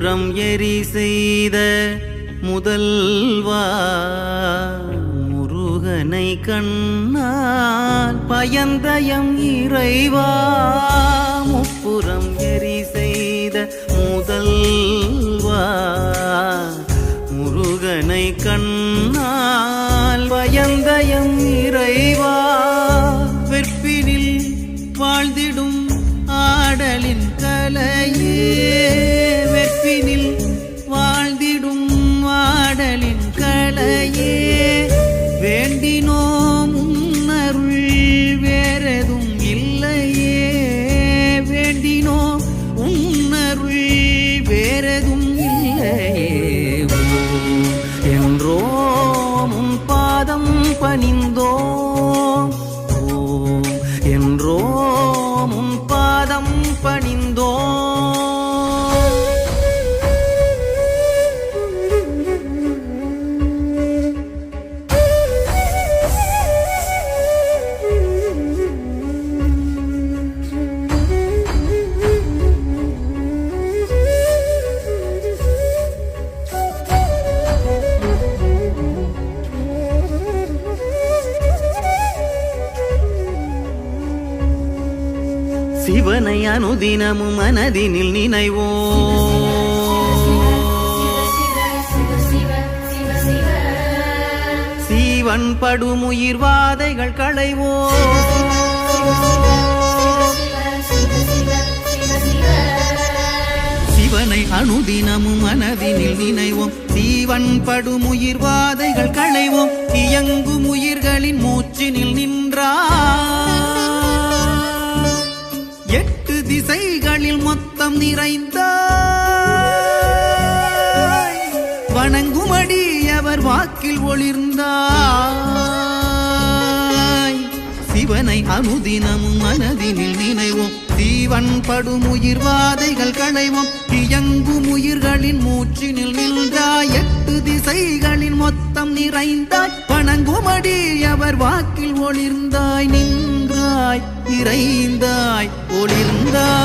முப்புறம் எரி செய்த முதல்வா முருகனை கண்ணால் பயந்தயம் இறைவா. முப்புறம் எரி செய்த முதல்வா முருகனை கண்ணால் பயந்தயம் இறைவா. வெற்பினில் வாழ்ந்திடும் ஆடலின் கலையே, வெற்பினில் வாழ்ந்திடும் ஆடலின் கலையே. வேண்டினோம் உன்னருள் வேறெதும் இல்லையே, வேண்டினோம் உன்னருள் வேறெதும் இல்லையே. என்றோம் உன் பாதம் பணிந்தோம், ஓம் என்றோம் உன் பாதம் பணிந்தோம். சிவனை அனுதினமும் மனதினில் நினைவோம், சீவன் படும் உயிர்வாதைகள் களைவோம். சிவனை அனுதினமும் மனதினில் நினைவோம், சீவன் படும் உயிர்வாதைகள் களைவோம். இயங்கும் உயிர்களின் மூச்சினில் நின்றார், எட்டு திசைகளில் மொத்தம் நிறைந்தாய். வணங்குமடி அவர் வாக்கில் ஒளிர்ந்தாய். சிவனை அனுதினமும் மனதினில் நினைவோம், சீவன் படும் உயிர்வாதைகள் களைவோம். இயங்கும் உயிர்களின் மூச்சினில் நின்றாய், எட்டு திசைகளின் மொத்தம் நிறைந்தாய். வணங்குமடி அவர் வாக்கில் ஒளிர்ந்தாய். நின்றாய், இறைந்தாய், ஒளிர்ந்தாய்.